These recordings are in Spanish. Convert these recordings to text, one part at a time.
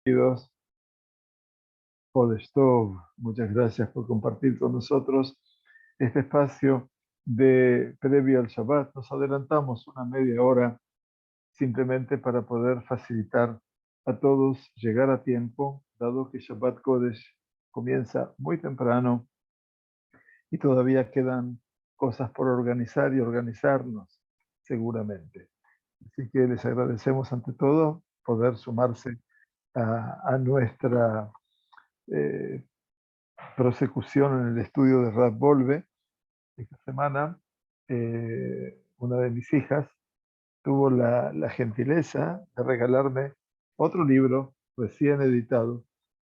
Bienvenidos. Kodesh Tov, muchas gracias por compartir con nosotros este espacio de previo al Shabbat. Nos adelantamos una media hora simplemente para poder facilitar a todos llegar a tiempo, dado que Shabbat Kodesh comienza muy temprano y todavía quedan cosas por organizar y organizarnos seguramente. Así que les agradecemos ante todo poder sumarse a nuestra eh, prosecución en el estudio de Rab Volve. Esta semana, una de mis hijas tuvo la gentileza de regalarme otro libro recién editado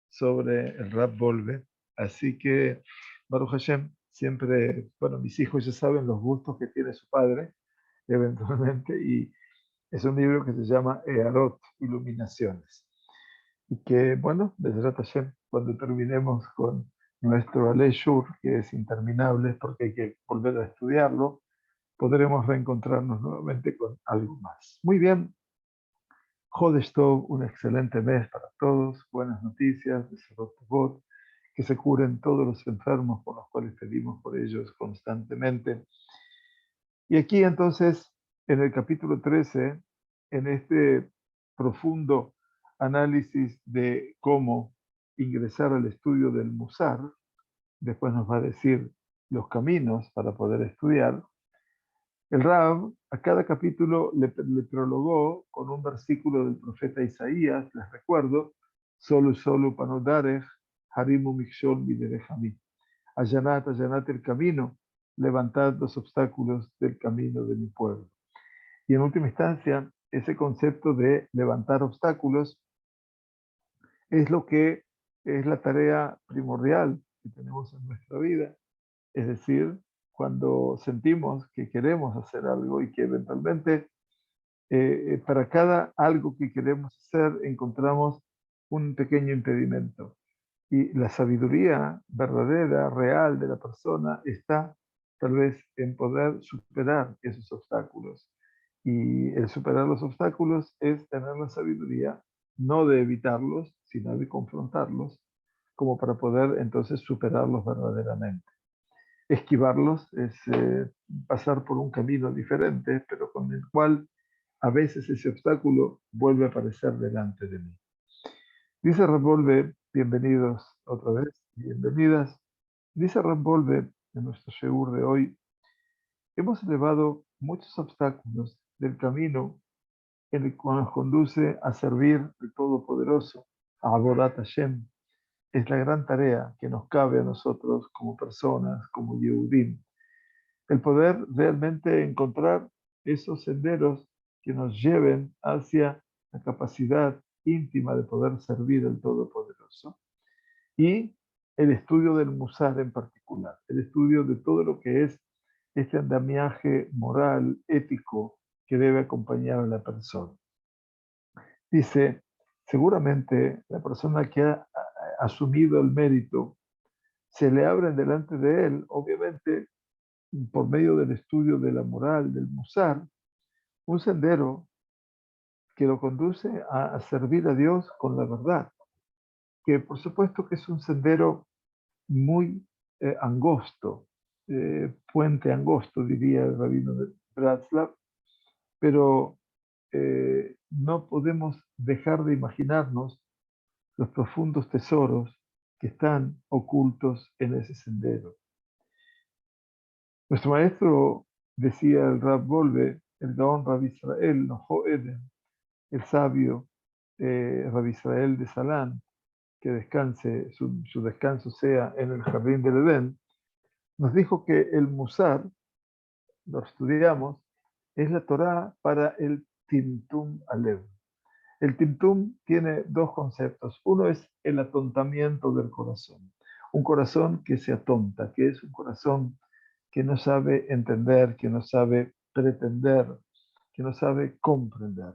sobre el Rab Volve. Así que, Baruch Hashem, siempre, bueno, mis hijos ya saben los gustos que tiene su padre, eventualmente, y es un libro que se llama Earot, Iluminaciones. Y que, bueno, Bezrat Hashem, cuando terminemos con nuestro Alei Shur, que es interminable porque hay que volver a estudiarlo, podremos reencontrarnos nuevamente con algo más. Muy bien, Chodesh Tov, un excelente mes para todos, buenas noticias, Besorot Tovot, que se curen todos los enfermos por los cuales pedimos por ellos constantemente. Y aquí entonces, en el capítulo 13, en este profundo análisis de cómo ingresar al estudio del Musar, después nos va a decir los caminos para poder estudiar, el Rab a cada capítulo le prologó con un versículo del profeta Isaías, les recuerdo, solo panodarech, harimu mikshol miderechami. Allanat, allanat el camino, levantad los obstáculos del camino de mi pueblo. Y en última instancia, ese concepto de levantar obstáculos es lo que es la tarea primordial que tenemos en nuestra vida. Es decir, cuando sentimos que queremos hacer algo y que eventualmente para cada algo que queremos hacer encontramos un pequeño impedimento. Y la sabiduría verdadera, real de la persona está tal vez en poder superar esos obstáculos. Y el superar los obstáculos es tener la sabiduría, no de evitarlos, sino de confrontarlos, como para poder entonces superarlos verdaderamente. Esquivarlos es pasar por un camino diferente, pero con el cual a veces ese obstáculo vuelve a aparecer delante de mí. Dice Rambolve, bienvenidos otra vez, bienvenidas. Dice Rambolve en nuestro Sheur de hoy, hemos elevado muchos obstáculos del camino en el cual nos conduce a servir al Todopoderoso, a Avodat Hashem. Es la gran tarea que nos cabe a nosotros como personas, como Yehudim, el poder realmente encontrar esos senderos que nos lleven hacia la capacidad íntima de poder servir al Todopoderoso. Y el estudio del Musar en particular, el estudio de todo lo que es este andamiaje moral, ético, que debe acompañar a la persona. Dice, seguramente la persona que ha asumido el mérito, se le abren delante de él, obviamente, por medio del estudio de la moral, del Musar, un sendero que lo conduce a servir a Dios con la verdad, que por supuesto que es un sendero muy angosto, puente angosto, diría el rabino de Bratslav, pero no podemos dejar de imaginarnos los profundos tesoros que están ocultos en ese sendero. Nuestro maestro decía el Rab Volve, el Gaón Rab Israel, Nojo Eden, el sabio Rab Israel de Salán, que descanse, su descanso sea en el jardín del Edén, nos dijo que el Musar, lo estudiamos, es la Torá para el Timtum Alev. El Timtum tiene dos conceptos. Uno es el atontamiento del corazón. Un corazón que se atonta, que es un corazón que no sabe entender, que no sabe pretender, que no sabe comprender.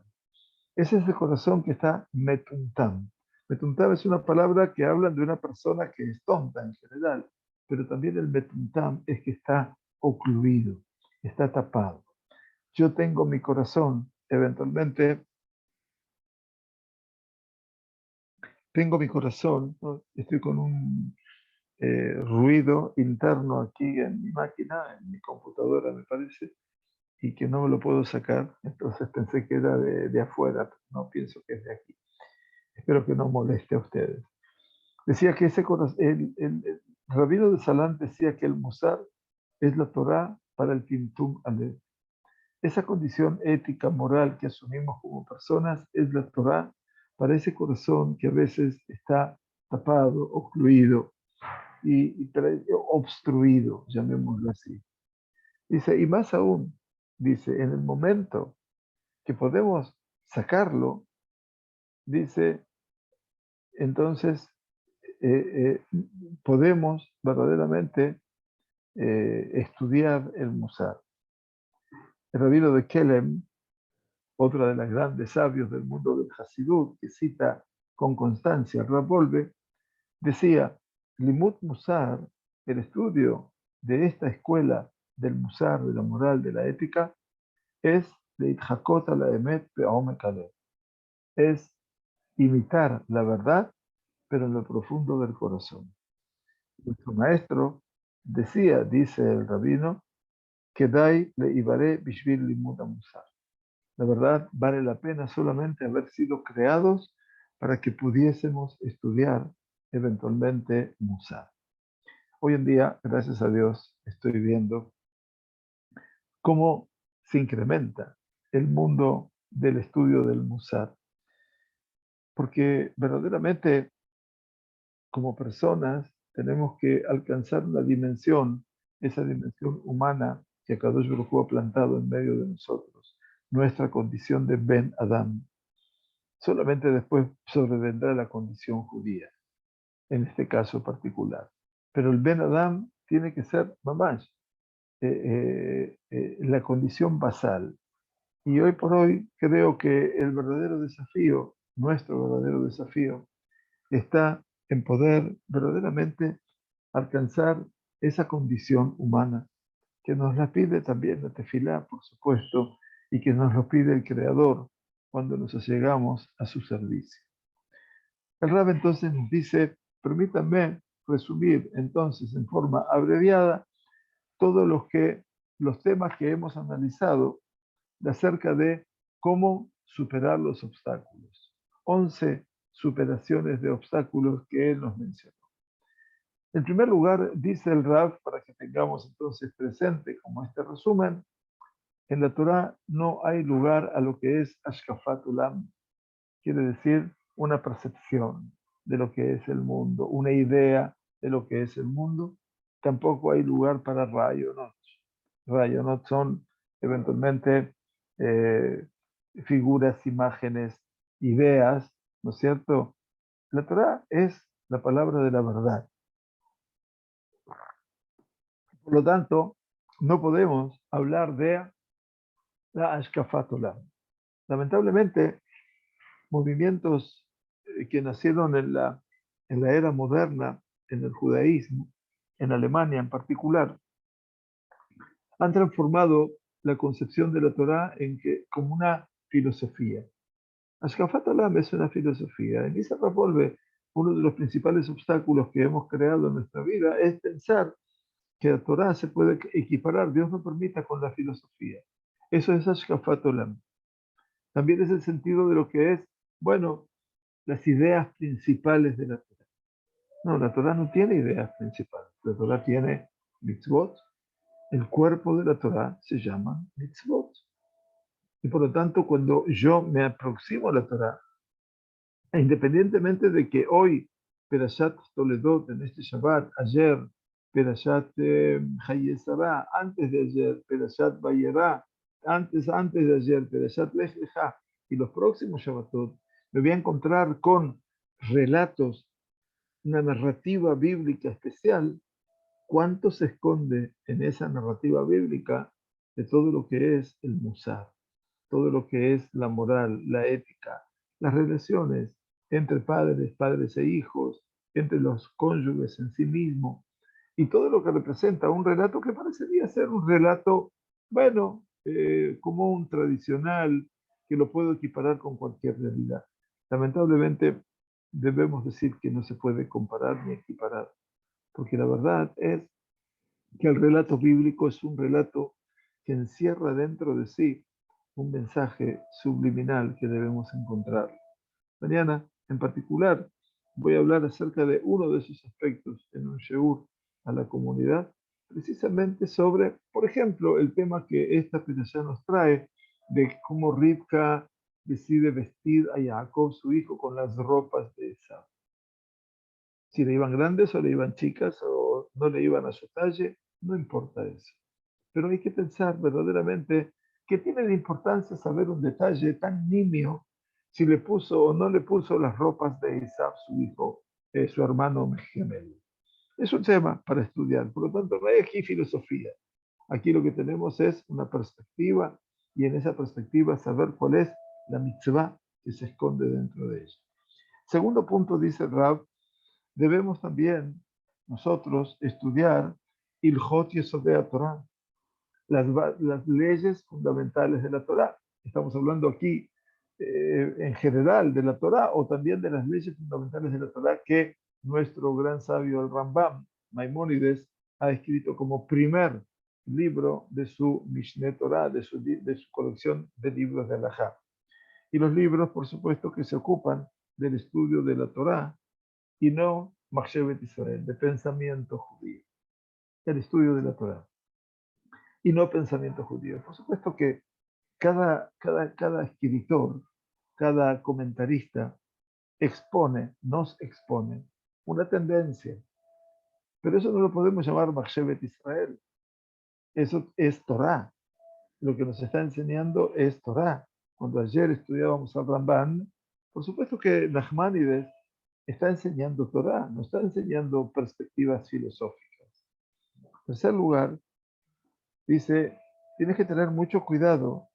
Ese es el corazón que está metuntam. Metuntam es una palabra que habla de una persona que es tonta en general, pero también el metuntam es que está ocluido, está tapado. Yo tengo mi corazón eventualmente tengo mi corazón, ¿no? Estoy con un ruido interno aquí en mi máquina, en mi computadora me parece, y que no me lo puedo sacar, entonces pensé que era de afuera, pero no pienso que es de aquí. Espero que no moleste a ustedes. Decía que el rabino de Salán decía que el Musar es la Torá para el Tintum Alev. Esa condición ética, moral que asumimos como personas es la Torá para ese corazón que a veces está tapado, ocluido y obstruido, llamémoslo así. Dice, y más aún, dice, en el momento que podemos sacarlo, dice, entonces podemos verdaderamente estudiar el Musar. El rabino de Kelem, otra de las grandes sabios del mundo del Hasidut, que cita con constancia Rav Wolbe, decía, Limut Musar, el estudio de esta escuela del Musar, de la moral, de la ética, es de Itchakot a la Emet Be'omek Alev. Es imitar la verdad, pero en lo profundo del corazón. Nuestro maestro decía, dice el rabino, que dai le ibaré bishvil limud musar. La verdad, vale la pena solamente haber sido creados para que pudiésemos estudiar eventualmente Musar. Hoy en día, gracias a Dios, estoy viendo cómo se incrementa el mundo del estudio del Musar, porque verdaderamente como personas tenemos que alcanzar una dimensión, esa dimensión humana que Kadosh Baruj Hu ha plantado en medio de nosotros, nuestra condición de Ben Adam. Solamente después sobrevendrá la condición judía, en este caso particular. Pero el Ben Adam tiene que ser, mamás, la condición basal. Y hoy por hoy creo que el verdadero desafío, nuestro verdadero desafío, está en poder verdaderamente alcanzar esa condición humana que nos la pide también la tefilá, por supuesto, y que nos lo pide el Creador cuando nos llegamos a su servicio. El Rab entonces nos dice, permítanme resumir entonces en forma abreviada todos los temas que hemos analizado acerca de cómo superar los obstáculos. 11 superaciones de obstáculos que él nos mencionó. En primer lugar, dice el Rab, para que tengamos entonces presente como este resumen, en la Torá no hay lugar a lo que es Ashkafat Ulam, quiere decir una percepción de lo que es el mundo, una idea de lo que es el mundo. Tampoco hay lugar para Rayonot. Rayonot son eventualmente figuras, imágenes, ideas, ¿no es cierto? La Torá es la palabra de la verdad. Por lo tanto, no podemos hablar de la Ashkafat Olam. Lamentablemente, movimientos que nacieron en la era moderna, en el judaísmo, en Alemania en particular, han transformado la concepción de la Torá como una filosofía. Ashkafat Olam es una filosofía. En esa revuelve uno de los principales obstáculos que hemos creado en nuestra vida es pensar que la Torá se puede equiparar, Dios no permita, con la filosofía. Eso es Ashkafat Olam. También es el sentido de lo que es, bueno, las ideas principales de la Torá. No, la Torá no tiene ideas principales. La Torá tiene mitzvot. El cuerpo de la Torá se llama mitzvot. Y por lo tanto, cuando yo me aproximo a la Torá, independientemente de que hoy, Perashat Toledot, en este Shabbat, ayer, Perashat Hayesara, antes de ayer, Perashat Vayera, antes de ayer, Perashat Lech Lecha, y los próximos Shabbatot, me voy a encontrar con relatos, una narrativa bíblica especial. ¿Cuánto se esconde en esa narrativa bíblica de todo lo que es el Musar, todo lo que es la moral, la ética, las relaciones entre padres, padres e hijos, entre los cónyuges en sí mismos, y todo lo que representa un relato que parecería ser un relato, bueno, común, tradicional, que lo puedo equiparar con cualquier realidad? Lamentablemente, debemos decir que no se puede comparar ni equiparar, porque la verdad es que el relato bíblico es un relato que encierra dentro de sí un mensaje subliminal que debemos encontrar. Mañana, en particular, voy a hablar acerca de uno de esos aspectos en un sheur a la comunidad, precisamente sobre, por ejemplo, el tema que esta ya nos trae, de cómo Rivka decide vestir a Jacob, su hijo, con las ropas de Esaú. Si le iban grandes o le iban chicas o no le iban a su talle, no importa eso. Pero hay que pensar verdaderamente qué tiene de importancia saber un detalle tan nimio si le puso o no le puso las ropas de Isaac, su hijo, su hermano gemelo. Es un tema para estudiar, por lo tanto no hay aquí filosofía. Aquí lo que tenemos es una perspectiva y en esa perspectiva saber cuál es la mitzvah que se esconde dentro de ella. Segundo punto, dice Rab, debemos también nosotros estudiar Ilhot Yesodei Torah, las leyes fundamentales de la Torah. Estamos hablando aquí en general de la Torah o también de las leyes fundamentales de la Torah que nuestro gran sabio el Rambam, Maimónides, ha escrito como primer libro de su Mishneh Torah, de su colección de libros de Halajá. Y los libros, por supuesto, que se ocupan del estudio de la Torah y no Machshevet Israel, de pensamiento judío, el estudio de la Torah y no pensamiento judío. Por supuesto que cada escritor, cada comentarista nos expone una tendencia, pero eso no lo podemos llamar Machshevet Israel, eso es Torah. Lo que nos está enseñando es Torah. Cuando ayer estudiábamos al Ramban, por supuesto que Nachmanides está enseñando Torah, no está enseñando perspectivas filosóficas. En tercer lugar, dice, tienes que tener mucho cuidado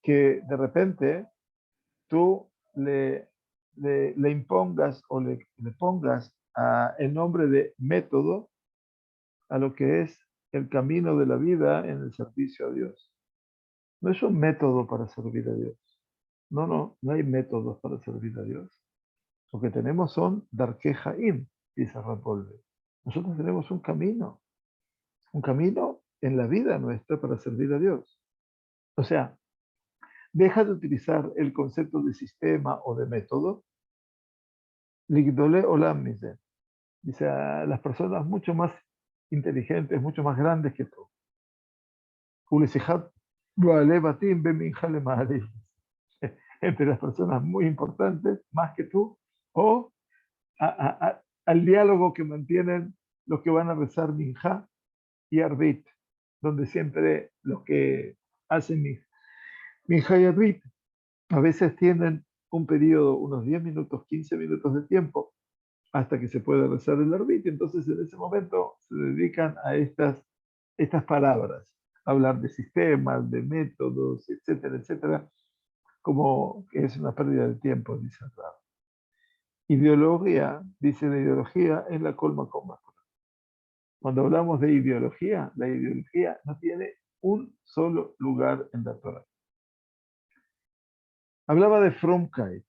que de repente tú le impongas o le pongas el nombre de método a lo que es el camino de la vida en el servicio a Dios. No es un método para servir a Dios. No hay métodos para servir a Dios. Lo que tenemos son Darkei Haim, dice Rapolve. Nosotros tenemos un camino en la vida nuestra para servir a Dios. O sea, deja de utilizar el concepto de sistema o de método. Ligdole olam mize. Dice a las personas mucho más inteligentes, mucho más grandes que tú. Entre las personas muy importantes, más que tú, o al diálogo que mantienen los que van a rezar Minja y Arbit, donde siempre los que hacen Minja y Arbit a veces tienen un periodo, unos 10 minutos, 15 minutos de tiempo, hasta que se puede rezar el Arbit. Entonces, en ese momento se dedican a estas palabras, hablar de sistemas, de métodos, etcétera, etcétera, como que es una pérdida de tiempo, dice Rab. Ideología, dice la ideología, es la colma coma. Cuando hablamos de ideología, la ideología no tiene un solo lugar en la Torah. Hablaba de Fromkeit.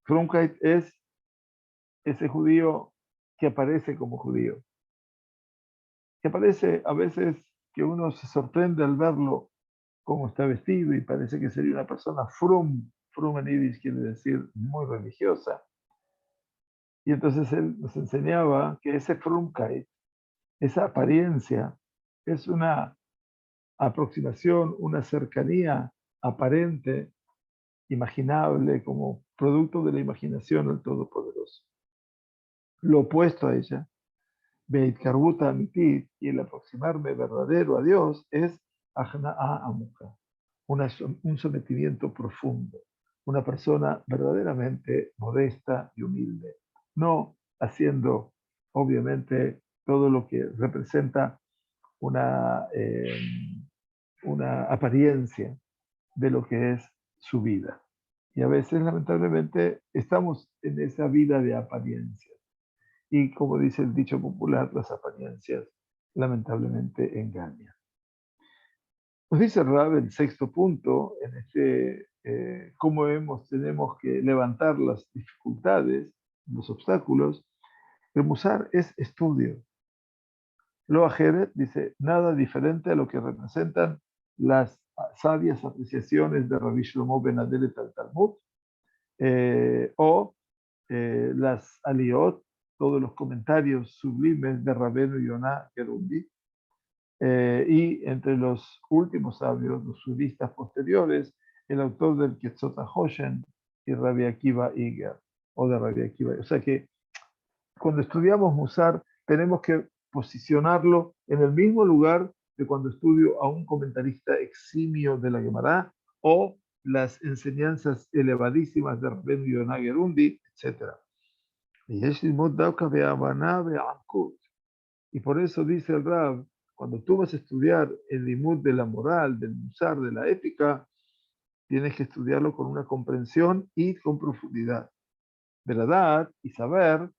Fromkeit es ese judío que aparece como judío. Que aparece a veces que uno se sorprende al verlo cómo está vestido y parece que sería una persona frum. Frum en yiddish quiere decir muy religiosa. Y entonces él nos enseñaba que ese Frumkeit, esa apariencia, es una aproximación, una cercanía aparente, imaginable, como producto de la imaginación al Todopoderoso. Lo opuesto a ella, Beit Karbuta Amitit, y el aproximarme verdadero a Dios, es Ajna'a Amuka, un sometimiento profundo, una persona verdaderamente modesta y humilde, no haciendo, obviamente, todo lo que representa una, eh, una apariencia de lo que es su vida. Y a veces, lamentablemente, estamos en esa vida de apariencias. Y como dice el dicho popular, las apariencias lamentablemente engañan. Nos dice Rab el sexto punto, en cómo tenemos que levantar las dificultades, los obstáculos, el musar es estudio. Lo Ajeret dice, nada diferente a lo que representan las sabias apreciaciones de Rabbi Shlomo Ben Aderet al Talmud, o las aliot, todos los comentarios sublimes de Rabbeinu Yonah Gerundi, y entre los últimos sabios, los sudistas posteriores, el autor del Ketzot HaHoshen y Rabbi Akiva Iger, o de Rabbi Akiva. O sea que cuando estudiamos Musar, tenemos que posicionarlo en el mismo lugar de cuando estudio a un comentarista eximio de la Gemara o las enseñanzas elevadísimas de Rabbeinu Yonah Gerundi, etc. Y por eso dice el Rab, cuando tú vas a estudiar el limud de la moral, del musar, de la ética, tienes que estudiarlo con una comprensión y con profundidad. Verdad y saber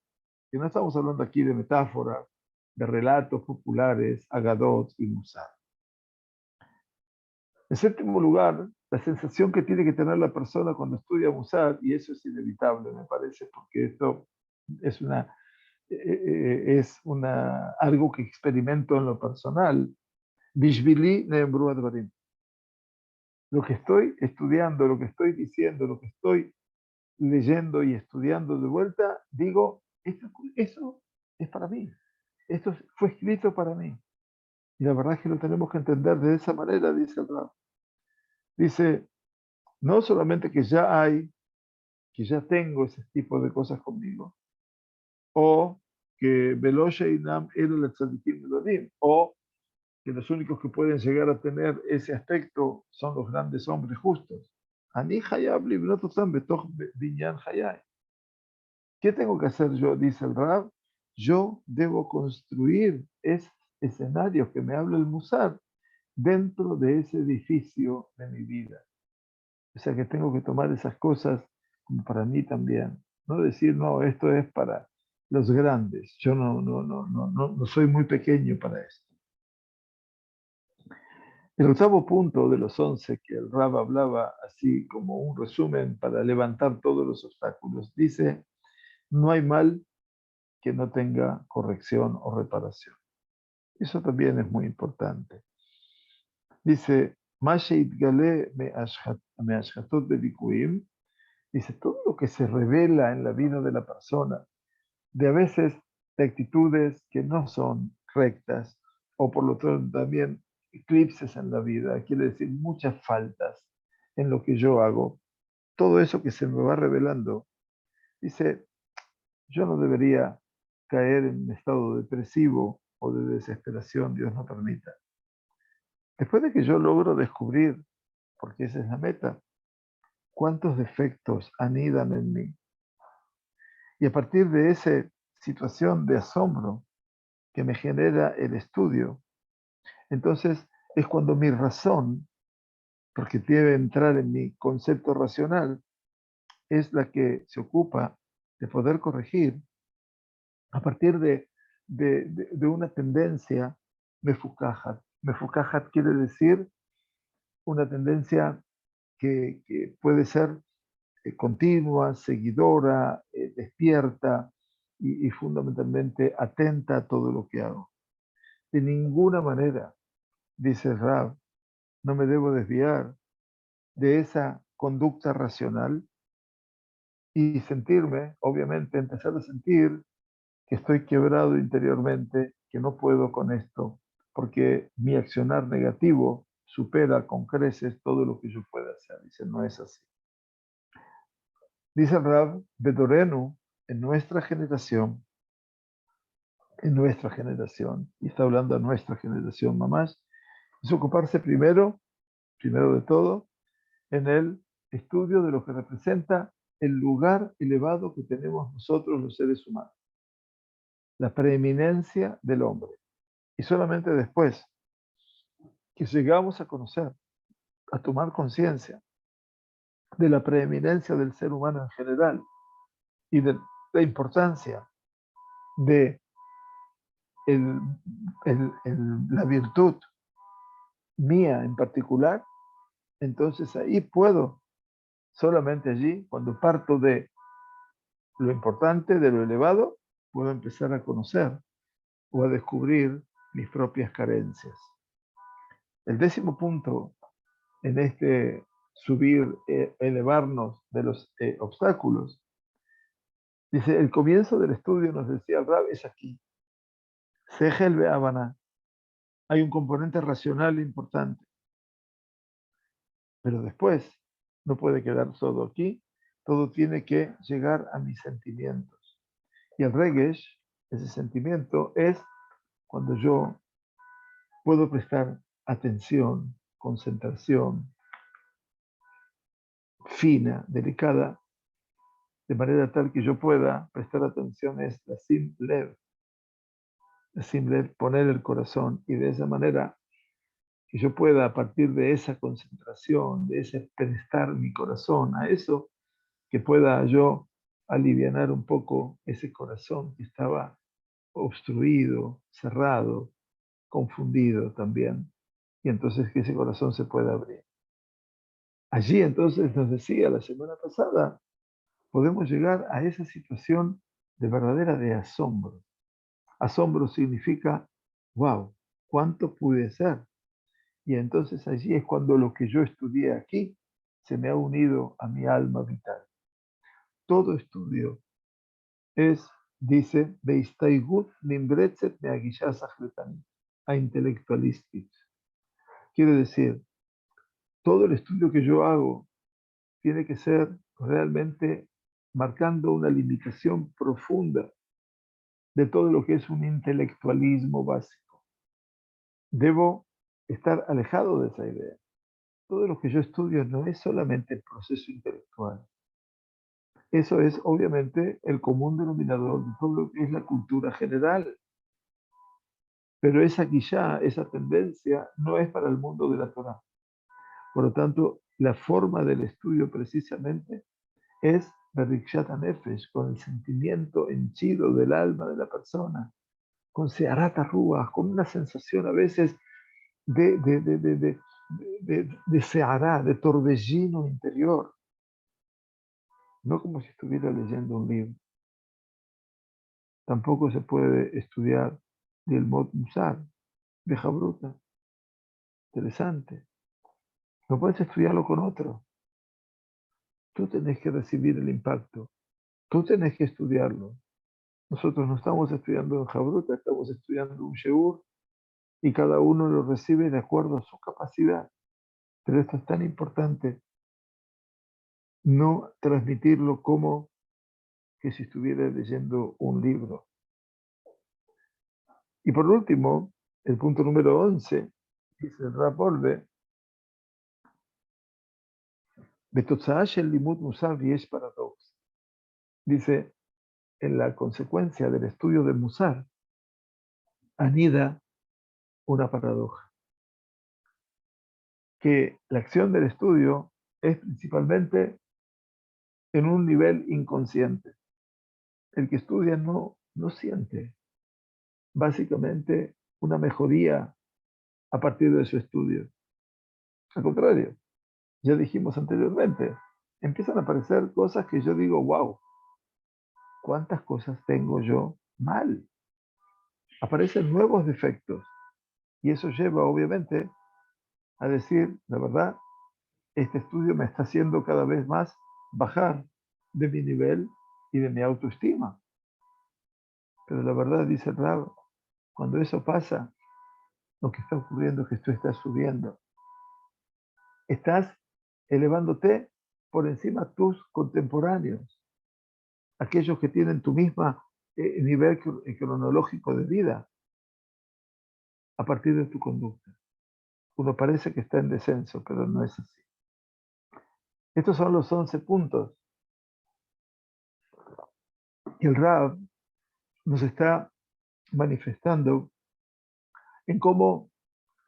que no estamos hablando aquí de metáforas, de relatos populares, agadot y musar. En séptimo lugar, la sensación que tiene que tener la persona cuando estudia musar, y eso es inevitable, me parece, porque esto es algo que experimento en lo personal. Bishvili ne'emru advarim. Lo que estoy estudiando, lo que estoy diciendo, lo que estoy leyendo y estudiando de vuelta, digo, eso es para mí. Esto fue escrito para mí. Y la verdad es que lo tenemos que entender de esa manera, dice el Rab. Dice, no solamente que ya tengo ese tipo de cosas conmigo, o que Velosha Inam era el tzadikim Melodim, o que los únicos que pueden llegar a tener ese aspecto son los grandes hombres justos. Ani hayab libnot otam betoch binyan hayai. ¿Qué tengo que hacer yo? Dice el Rab. Yo debo construir esos escenarios que me habla el Musar dentro de ese edificio de mi vida. O sea que tengo que tomar esas cosas como para mí también. No decir, no, esto es para los grandes. Yo no soy muy pequeño para esto. El octavo punto de los 11 que el Rab hablaba así como un resumen para levantar todos los obstáculos, dice, no hay mal que no tenga corrección o reparación. Eso también es muy importante. Dice, dice, todo lo que se revela en la vida de la persona, de a veces de actitudes que no son rectas, o por lo tanto también eclipses en la vida, quiere decir muchas faltas en lo que yo hago, todo eso que se me va revelando, dice, yo no debería caer en un estado depresivo o de desesperación, Dios no permita. Después de que yo logro descubrir, porque esa es la meta, cuántos defectos anidan en mí, y a partir de esa situación de asombro que me genera el estudio, entonces es cuando mi razón, porque debe entrar en mi concepto racional, es la que se ocupa de poder corregir a partir de una tendencia mefukajat. Mefukajat quiere decir una tendencia que puede ser continua, seguidora, despierta y fundamentalmente atenta a todo lo que hago. De ninguna manera, dice Rab, no me debo desviar de esa conducta racional y sentirme, obviamente, empezar a sentir que estoy quebrado interiormente, que no puedo con esto, porque mi accionar negativo supera con creces todo lo que yo pueda hacer. Dice, no es así. Dice el Rab, Bedorenu, en nuestra generación, y está hablando a nuestra generación, mamás, es ocuparse primero de todo, en el estudio de lo que representa el lugar elevado que tenemos nosotros los seres humanos, la preeminencia del hombre. Y solamente después que llegamos a conocer, a tomar conciencia de la preeminencia del ser humano en general y de la importancia de la virtud mía en particular, entonces ahí puedo, solamente allí, cuando parto de lo importante de lo elevado, puedo empezar a conocer o a descubrir mis propias carencias. El 10º punto en este subir, elevarnos de los obstáculos, dice, el comienzo del estudio, nos decía el Rab, es aquí. Sehel ve'avana. Hay un componente racional importante. Pero después no puede quedar todo aquí. Todo tiene que llegar a mis sentimientos. Y el regesh, ese sentimiento, es cuando yo puedo prestar atención, concentración fina, delicada, de manera tal que yo pueda prestar atención, es la sim lev, poner el corazón, y de esa manera que yo pueda, a partir de esa concentración, de ese prestar mi corazón a eso, que pueda yo alivianar un poco ese corazón que estaba obstruido, cerrado, confundido también, y entonces que ese corazón se pueda abrir. Allí entonces nos decía la semana pasada, podemos llegar a esa situación de verdadera de asombro. Asombro significa, wow, ¿cuánto pude hacer? Y entonces allí es cuando lo que yo estudié aquí se me ha unido a mi alma vital. Todo estudio es, dice, Beistaigut Nimbretzet a intelectualistic. Quiere decir, todo el estudio que yo hago tiene que ser realmente marcando una limitación profunda de todo lo que es un intelectualismo básico. Debo estar alejado de esa idea. Todo lo que yo estudio no es solamente el proceso intelectual. Eso es obviamente el común denominador de todo lo que es la cultura general. Pero esa quizá, esa tendencia, no es para el mundo de la Torá. Por lo tanto, la forma del estudio precisamente es Berikshat Nefesh, con el sentimiento henchido del alma de la persona, con Searat Ruach, con una sensación a veces de Seará, de torbellino interior, no como si estuviera leyendo un libro. Tampoco se puede estudiar del Mod Musar, de Jabruta. Interesante. No puedes estudiarlo con otro. Tú tenés que recibir el impacto. Tú tenés que estudiarlo. Nosotros no estamos estudiando en Jabruta, estamos estudiando un Sheur y cada uno lo recibe de acuerdo a su capacidad. Pero esto es tan importante, no transmitirlo como que si estuviera leyendo un libro. Y por último, el punto número 11, dice el Rab Olbe, בתוצאה של לימוד מוסר יש paradox. Dice, en la consecuencia del estudio del Musar, anida una paradoja. Que la acción del estudio es principalmente en un nivel inconsciente. El que estudia no siente básicamente una mejoría a partir de su estudio. Al contrario, ya dijimos anteriormente, empiezan a aparecer cosas que yo digo, wow, ¿cuántas cosas tengo yo mal? Aparecen nuevos defectos y eso lleva obviamente a decir, la verdad, este estudio me está haciendo cada vez más bajar de mi nivel y de mi autoestima. Pero la verdad, dice el Rab, cuando eso pasa, lo que está ocurriendo es que tú estás subiendo. Estás elevándote por encima de tus contemporáneos, aquellos que tienen tu misma nivel cronológico de vida a partir de tu conducta. Uno parece que está en descenso, pero no es así. Estos son los 11 puntos. Y el Rab nos está manifestando en cómo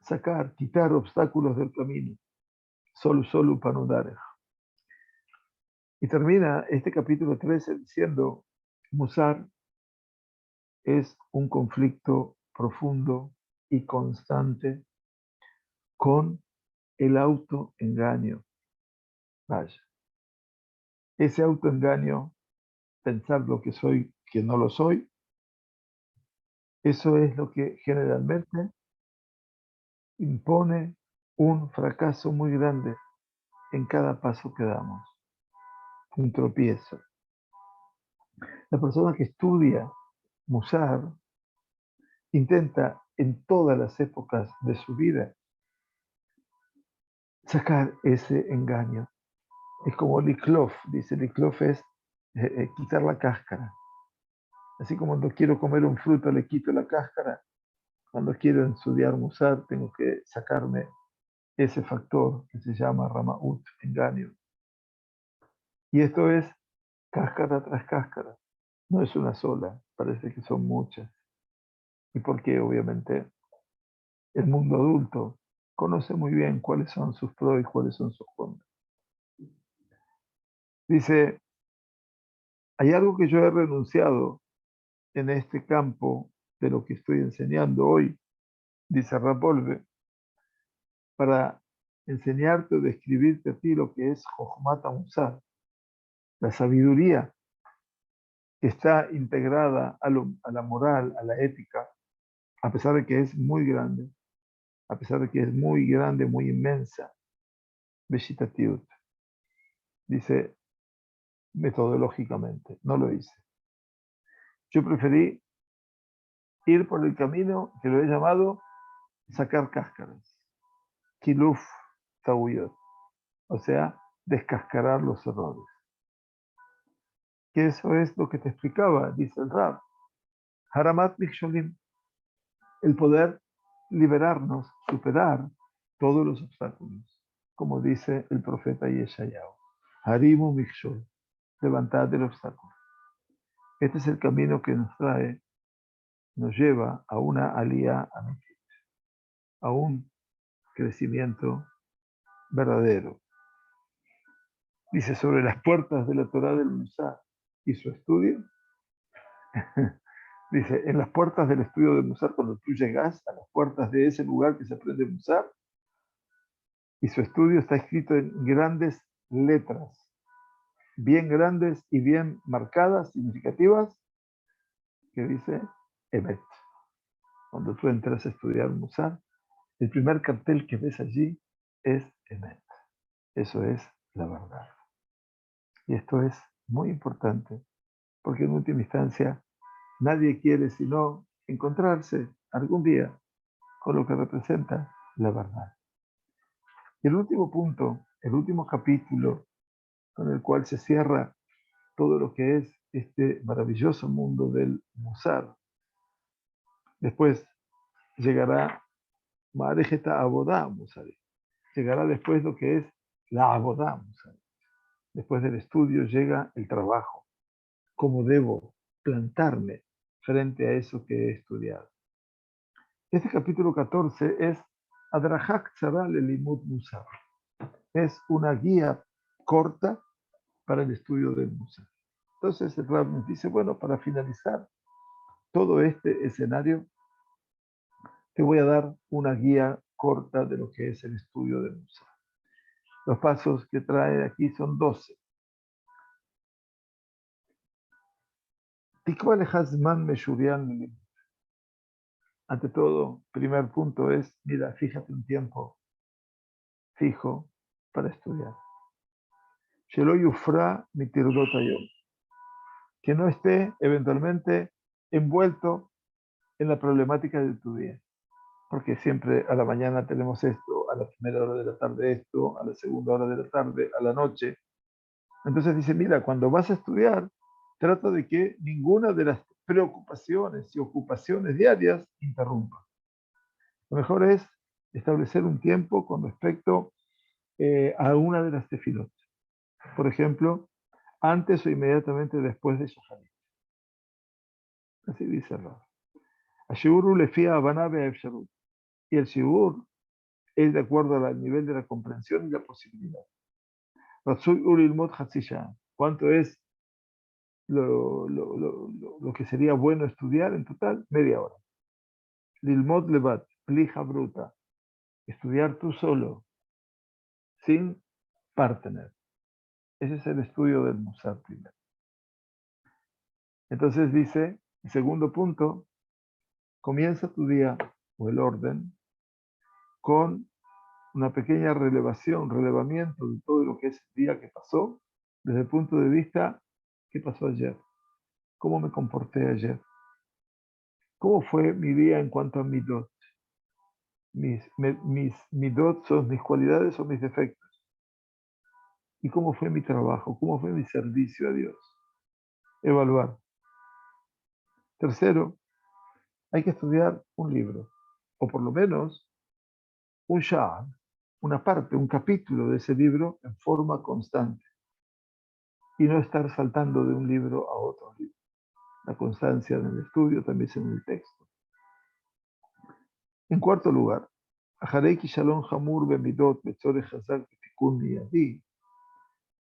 sacar, quitar obstáculos del camino. Solo panudarej. Y termina este capítulo 13 diciendo, Musar es un conflicto profundo y constante con el autoengaño. Vaya. Ese autoengaño pensar lo que soy, que no lo soy, eso es lo que generalmente impone un fracaso muy grande en cada paso que damos, un tropiezo. La persona que estudia Musar intenta en todas las épocas de su vida sacar ese engaño. Es como Liklof, dice Liklof es quitar la cáscara. Así como cuando quiero comer un fruto le quito la cáscara, cuando quiero estudiar Musar tengo que sacarme ese factor que se llama Ramaut, engaño. Y esto es cáscara tras cáscara. No es una sola, parece que son muchas. Y porque obviamente el mundo adulto conoce muy bien cuáles son sus pros y cuáles son sus contras. Dice, hay algo que yo he renunciado en este campo de lo que estoy enseñando hoy, dice Rapolve, para enseñarte o describirte a ti lo que es Jochmat Musar, la sabiduría que está integrada a la moral, a la ética, a pesar de que es muy grande, a pesar de que es muy grande, muy inmensa, Beshitatiut. Dice, metodológicamente, no lo hice. Yo preferí ir por el camino que lo he llamado sacar cáscaras, kiluf tawiyot, o sea, descascarar los errores. Que eso es lo que te explicaba, dice el Rab. Haramat Miksholim, el poder liberarnos, superar todos los obstáculos, como dice el profeta Yeshayahu. Harimu Mikshol, levantad el obstáculo. Este es el camino que nos trae, nos lleva a una aliyah amitit, a un crecimiento verdadero. Dice, sobre las puertas de la Torah del Musar y su estudio, dice, en las puertas del estudio de Musar, cuando tú llegas a las puertas de ese lugar que se aprende Musar, y su estudio está escrito en grandes letras, bien grandes y bien marcadas, significativas, que dice Emet. Cuando tú entras a estudiar Musar, el primer cartel que ves allí es Emet. Eso es la verdad. Y esto es muy importante, porque en última instancia nadie quiere sino encontrarse algún día con lo que representa la verdad. Y el último punto, el último capítulo con el cual se cierra todo lo que es este maravilloso mundo del Musar. Después llegará Ma'arejeta Abodá Musari. Llegará después lo que es la Abodá Musari. Después del estudio llega el trabajo. ¿Cómo debo plantarme frente a eso que he estudiado? Este capítulo 14 es Adrahak Tzara Lelimut Musar. Es una guía corta para el estudio del Musar. Entonces el Rab nos dice, bueno, para finalizar todo este escenario, te voy a dar una guía corta de lo que es el estudio del Musar. Los pasos que trae aquí son 12. Ante todo, primer punto es, mira, fíjate un tiempo fijo para estudiar. Que no esté eventualmente envuelto en la problemática de tu día. Porque siempre a la mañana tenemos esto, a la primera hora de la tarde esto, a la segunda hora de la tarde, a la noche. Entonces dice, mira, cuando vas a estudiar, trata de que ninguna de las preocupaciones y ocupaciones diarias interrumpa. Lo mejor es establecer un tiempo con respecto a una de las tefilot. Por ejemplo, antes o inmediatamente después de Shacharit. Así dice el Rab. Ashuru lefia habana be'efsharut. Y el shiur es de acuerdo al nivel de la comprensión y la posibilidad. Ratzui ulilmot hatzisha. ¿Cuánto es lo que sería bueno estudiar en total? Media hora. Lilmot levat, plija bruta. Estudiar tú solo, sin partner. Ese es el estudio del Musar primero. Entonces dice, el segundo punto, comienza tu día o el orden con una pequeña relevamiento de todo lo que es el día que pasó, desde el punto de vista, ¿qué pasó ayer? ¿Cómo me comporté ayer? ¿Cómo fue mi día en cuanto a midot? Mis midot son mis cualidades o mis defectos. ¿Y cómo fue mi trabajo? ¿Cómo fue mi servicio a Dios? Evaluar. Tercero, hay que estudiar un libro, o por lo menos un sha'ar, una parte, un capítulo de ese libro en forma constante, y no estar saltando de un libro a otro libro. La constancia en el estudio, también en el texto. En cuarto lugar,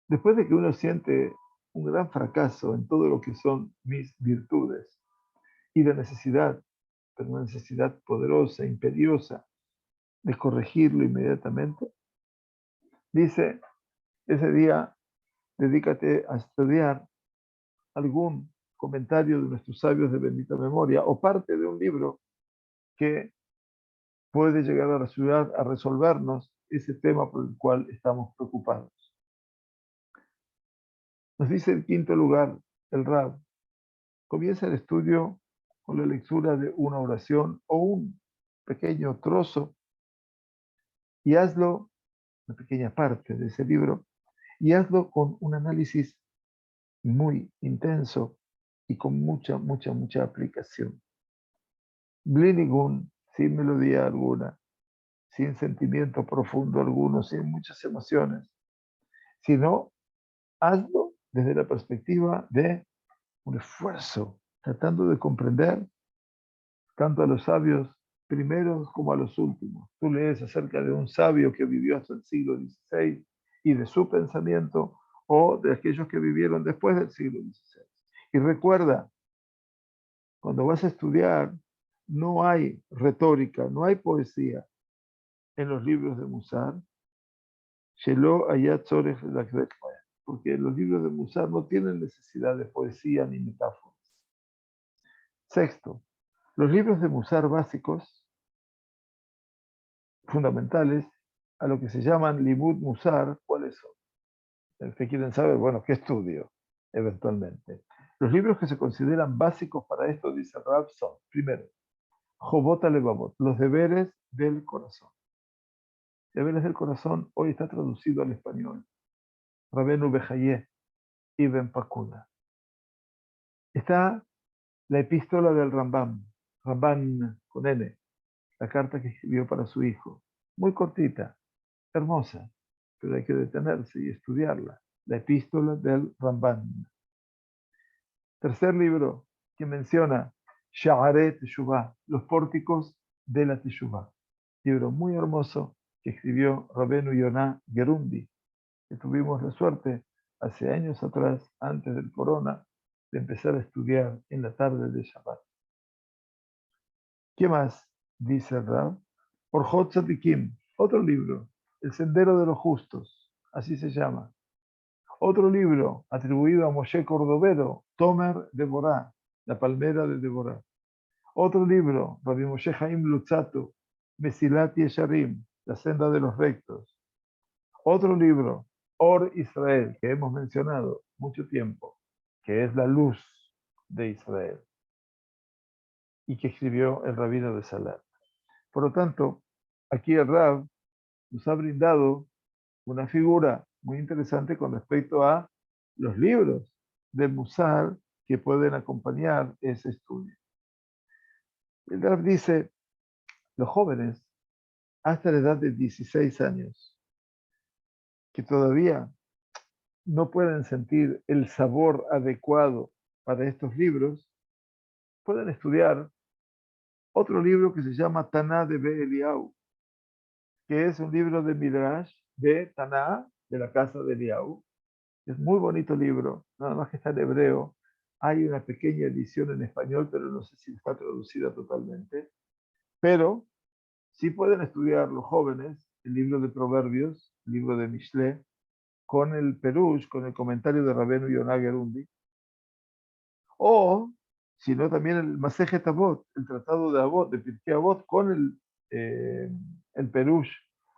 después de que uno siente un gran fracaso en todo lo que son mis virtudes y la necesidad, pero una necesidad poderosa, imperiosa, de corregirlo inmediatamente, dice, ese día dedícate a estudiar algún comentario de nuestros sabios de bendita memoria o parte de un libro que puede llegar a ayudar a resolvernos ese tema por el cual estamos preocupados. Nos dice en quinto lugar el Rab, comienza el estudio con la lectura de una oración o un pequeño trozo y hazlo, una pequeña parte de ese libro, y hazlo con un análisis muy intenso y con mucha aplicación. Blinigun, sin melodía alguna, sin sentimiento profundo alguno, sin muchas emociones, sino hazlo desde la perspectiva de un esfuerzo, tratando de comprender tanto a los sabios primeros como a los últimos. Tú lees acerca de un sabio que vivió hasta el siglo XVI y de su pensamiento, o de aquellos que vivieron después del siglo XVI. Y recuerda, cuando vas a estudiar, no hay retórica, no hay poesía en los libros de Musar, porque los libros de Musar no tienen necesidad de poesía ni metáforas. Sexto, los libros de Musar básicos, fundamentales, a lo que se llaman Limud Musar, ¿cuáles son? El que quieren saber, bueno, ¿qué estudio? Eventualmente. Los libros que se consideran básicos para esto, dice Rab, son, primero, Jobot Alevavot, los deberes del corazón. Deberes del corazón hoy está traducido al español. Rabenu Bejayé, Ibn Pakula. Está la epístola del Rambam, Ramban con N, la carta que escribió para su hijo. Muy cortita, hermosa, pero hay que detenerse y estudiarla. La epístola del Ramban. Tercer libro que menciona Sha'arei Teshuvah, los pórticos de la Teshuvah. Libro muy hermoso que escribió Rabenu Yonah Gerundi, que tuvimos la suerte hace años atrás, antes del corona, de empezar a estudiar en la tarde de Shabbat. ¿Qué más dice Rab? Orjot Tzadikim, otro libro, El Sendero de los Justos, así se llama. Otro libro atribuido a Moshe Cordovero, Tomer de Borá, la palmera de Deborah. Otro libro, Rabbi Moshe Haim Lutzato, Mesilat Yesharim, la senda de los rectos. Otro libro, Or Israel, que hemos mencionado mucho tiempo, que es la luz de Israel, y que escribió el rabino de Salat. Por lo tanto, aquí el Rab nos ha brindado una figura muy interesante con respecto a los libros de Musar que pueden acompañar ese estudio. El Rab dice, los jóvenes, hasta la edad de 16 años, que todavía no pueden sentir el sabor adecuado para estos libros, pueden estudiar otro libro que se llama Taná de Eliyahu, que es un libro de Midrash de Taná, de la casa de Eliyahu. Es muy bonito libro, nada más que está en hebreo. Hay una pequeña edición en español, pero no sé si está traducida totalmente. Pero sí pueden estudiar los jóvenes el libro de Proverbios, el libro de Mishle, con el Perush, con el comentario de Rabenu Yonah Gerundi, O, sino también el Masejet Avot, el Tratado de Avot, de Pirkei Avot, con el Perush,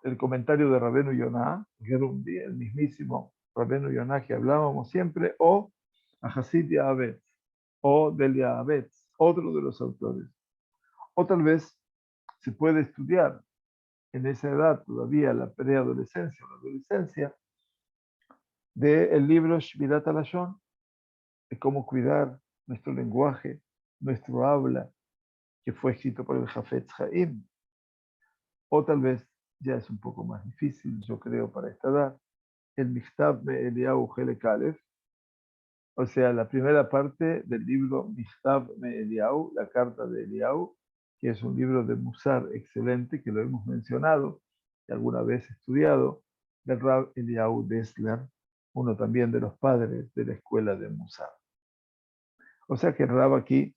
el comentario de Rabenu Yonah, que era el mismísimo Rabenu Yonah que hablábamos siempre, o a Hasid Ya'avetz, o del Ya'avetz, otro de los autores. O tal vez se puede estudiar en esa edad todavía la preadolescencia o la adolescencia del libro Shmirat HaLashon, de cómo cuidar nuestro lenguaje, nuestro habla, que fue escrito por el Jafetz Haim. O tal vez ya es un poco más difícil, yo creo, para esta edad, el Michtav de Eliyahu Helek Aleph, o sea, la primera parte del libro Michtav de Eliyahu, la carta de Eliyahu, que es un libro de Musar excelente, que lo hemos mencionado y alguna vez estudiado, del Rab Eliyahu Dessler, uno también de los padres de la escuela de Musar. O sea que el Rab aquí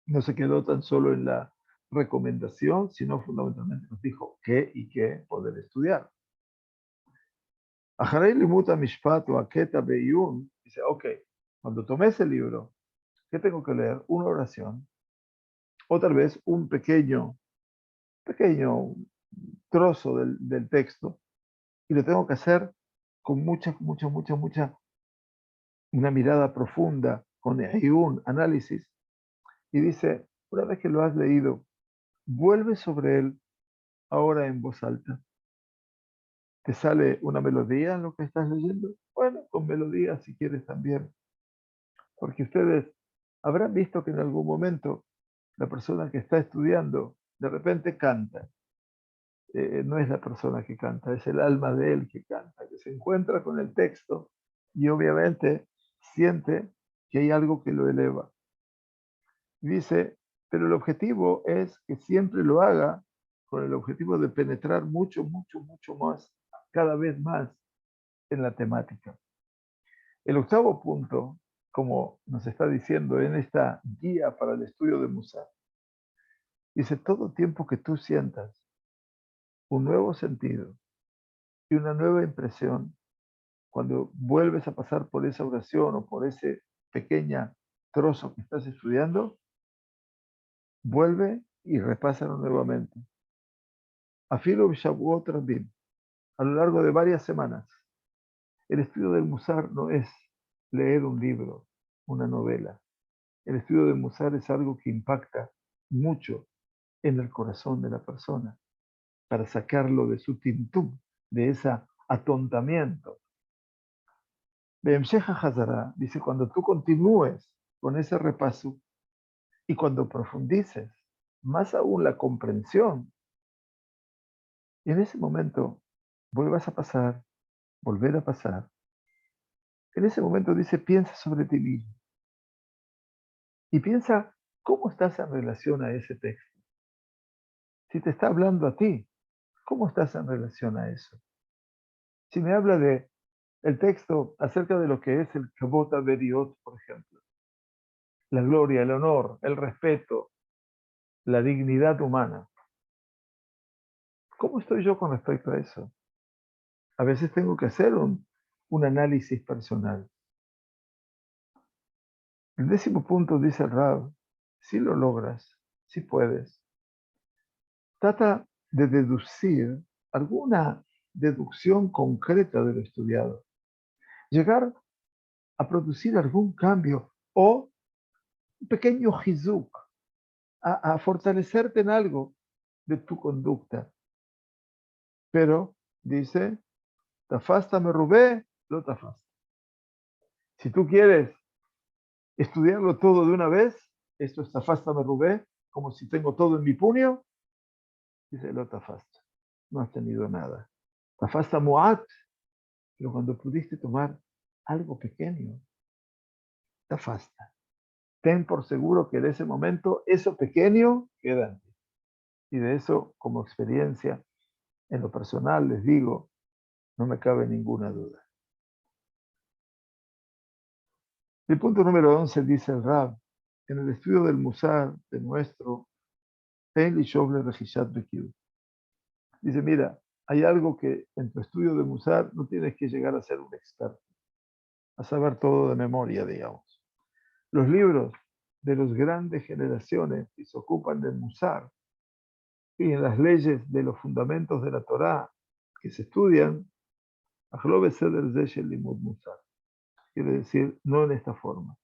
no se quedó tan solo en la recomendación, sino fundamentalmente nos dijo qué y qué poder estudiar. Aharei Limut Mishpat o Aketa Beyun dice, ok, cuando tomé ese libro, ¿qué tengo que leer? Una oración, o tal vez un pequeño trozo del texto, y lo tengo que hacer con mucha, una mirada profunda, con un análisis, y dice, una vez que lo has leído, vuelve sobre él ahora en voz alta. ¿Te sale una melodía en lo que estás leyendo? Bueno, con melodía si quieres también, porque ustedes habrán visto que en algún momento la persona que está estudiando de repente canta. No es la persona que canta, es el alma de él que canta, que se encuentra con el texto y obviamente siente que hay algo que lo eleva. Dice, pero el objetivo es que siempre lo haga con el objetivo de penetrar mucho más, cada vez más en la temática. El octavo punto, como nos está diciendo en esta guía para el estudio de Musar, dice, todo tiempo que tú sientas un nuevo sentido y una nueva impresión, cuando vuelves a pasar por esa oración o por ese pequeño trozo que estás estudiando, vuelve y repásalo nuevamente. Afilo Shavuot Rabim, a lo largo de varias semanas. El estudio del Musar no es leer un libro, una novela. El estudio del Musar es algo que impacta mucho en el corazón de la persona para sacarlo de su tintum, de ese atontamiento. Be'emshecha Hazara dice, cuando tú continúes con ese repaso y cuando profundices más aún la comprensión, y en ese momento vuelvas a pasar, volver a pasar. En ese momento dice, piensa sobre ti mismo y piensa cómo estás en relación a ese texto. Si te está hablando a ti, ¿cómo estás en relación a eso? Si me habla de el texto acerca de lo que es el Kavod Averiot, por ejemplo, la gloria, el honor, el respeto, la dignidad humana. ¿Cómo estoy yo con respecto a eso? A veces tengo que hacer un análisis personal. El 10º punto dice el Rab, si lo logras, si puedes, trata de deducir alguna deducción concreta de lo estudiado. Llegar a producir algún cambio o un pequeño hizuk, a fortalecerte en algo de tu conducta. Pero, dice, tafasta me rubé, lo tafasta. Si tú quieres estudiarlo todo de una vez, esto es tafasta me rubé, como si tengo todo en mi puño, dice, lo tafasta. No has tenido nada. Tafasta muat, pero cuando pudiste tomar algo pequeño, tafasta. Ten por seguro que en ese momento eso pequeño queda en ti. Y de eso, como experiencia, en lo personal, les digo, no me cabe ninguna duda. El punto número 11 dice el Rab, en el estudio del Musar de nuestro, dice, mira, hay algo que en tu estudio de Musar no tienes que llegar a ser un experto, a saber todo de memoria, digamos. Los libros de las grandes generaciones que se ocupan del Musar y en las leyes de los fundamentos de la Torá que se estudian, quiere decir, no en esta forma.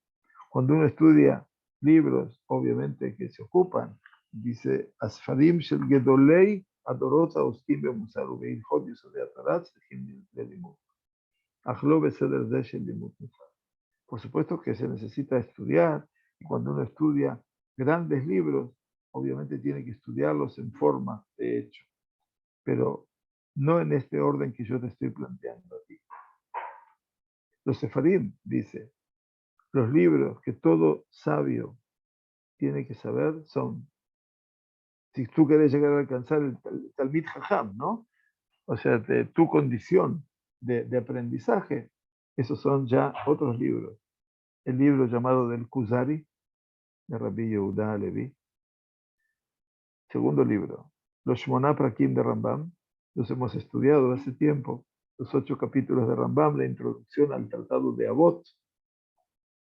Cuando uno estudia libros, obviamente, que se ocupan, dice, Asfarim shel Gedolei Adorota Oskim Bemusar Ubeichot Yesodei HaTorah Tzrichim Lelimud. Achlo beseder ze shel limud musar. Por supuesto que se necesita estudiar, y cuando uno estudia grandes libros, obviamente tiene que estudiarlos en forma de hecho, pero no en este orden que yo te estoy planteando a ti. Los sefarim, dice, los libros que todo sabio tiene que saber son, si tú quieres llegar a alcanzar el Talmid Jajam, ¿no? O sea, de tu condición de aprendizaje, esos son ya otros libros. El libro llamado del Kuzari, de Rabbi Yehuda Levi. Segundo libro, los Shmoná Prakim de Rambam. Los hemos estudiado hace tiempo, los 8 capítulos de Rambam, la introducción al tratado de Avot,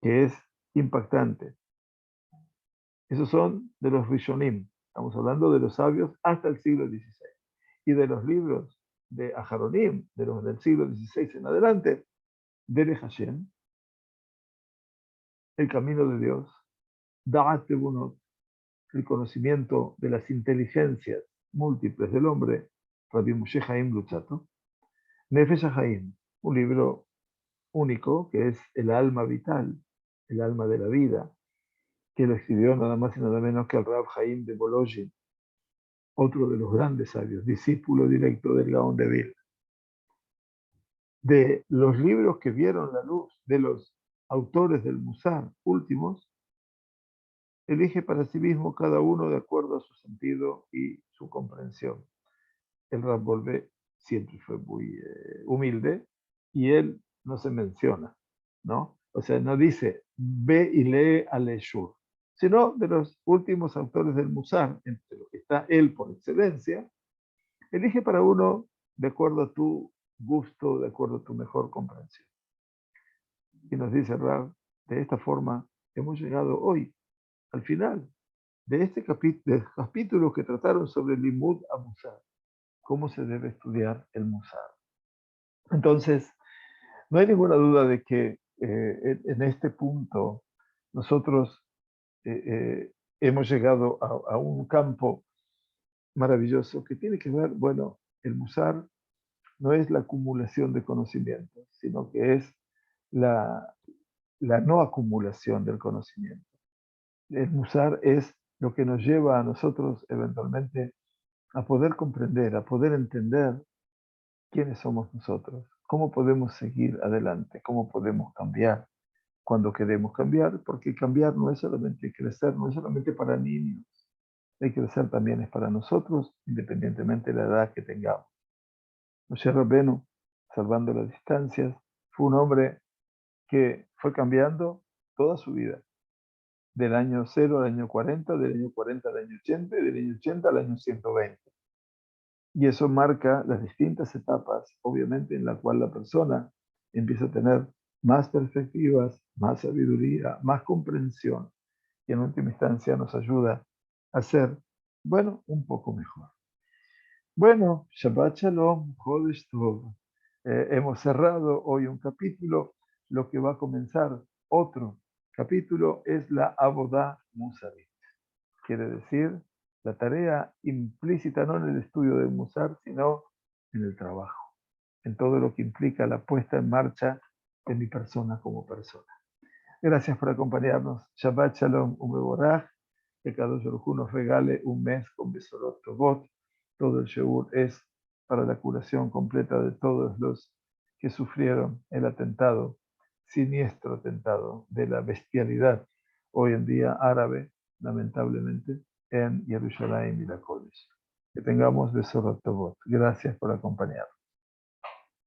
que es impactante. Esos son de los Rishonim. Estamos hablando de los sabios hasta el siglo XVI. Y de los libros de Aharonim, de los del siglo XVI en adelante, Derech Hashem, el camino de Dios, Da'at Tebunot, el conocimiento de las inteligencias múltiples del hombre, Rabbi Moshe Chaim Luzzatto, Nefesh HaChaim, un libro único que es el alma vital, el alma de la vida, que lo escribió nada más y nada menos que el Rab Chaim de Volozhin, otro de los grandes sabios, discípulo directo del Gaón de Vilna. De los libros que vieron la luz de los autores del Musar últimos, elige para sí mismo cada uno de acuerdo a su sentido y su comprensión. El Rab Volvé siempre fue muy humilde y él no se menciona, ¿no? O sea, no dice ve y lee al Eshur, sino de los últimos autores del Musar, entre los que está él por excelencia, elige para uno de acuerdo a tu gusto, de acuerdo a tu mejor comprensión. Y nos dice Rab, de esta forma hemos llegado hoy al final de este capítulo que trataron sobre el Limud a Musar, cómo se debe estudiar el Musar. Entonces, no hay ninguna duda de que en este punto nosotros hemos llegado a un campo maravilloso que tiene que ver, bueno, el Musar no es la acumulación de conocimientos, sino que es la no acumulación del conocimiento. El Musar es lo que nos lleva a nosotros eventualmente a poder comprender, a poder entender quiénes somos nosotros, cómo podemos seguir adelante, cómo podemos cambiar cuando queremos cambiar, porque cambiar no es solamente crecer, no es solamente para niños, el crecer también es para nosotros, independientemente de la edad que tengamos. Moshe Rabbeinu, salvando las distancias, fue un hombre que fue cambiando toda su vida, del año 0 al año 40, del año 40 al año 80 y del año 80 al año 120. Y eso marca las distintas etapas, obviamente, en la cual la persona empieza a tener más perspectivas, más sabiduría, más comprensión, y en última instancia nos ayuda a ser, bueno, un poco mejor. Bueno, Shabbat Shalom, Chodesh Tov. Hemos cerrado hoy un capítulo, lo que va a comenzar otro capítulo es la Avodah Musarit. Quiere decir, la tarea implícita no en el estudio del Musar, sino en el trabajo, en todo lo que implica la puesta en marcha de mi persona como persona. Gracias por acompañarnos. Shabbat Shalom, Umeboraj. Que Kadosh Baruj Hu nos regale un mes con Besorot Tovot. Todo el Sheur es para la curación completa de todos los que sufrieron el atentado, siniestro atentado de la bestialidad hoy en día árabe, lamentablemente, en Jerusalén y la Kodesh. Que tengamos Besorot Tovot. Gracias por acompañarnos.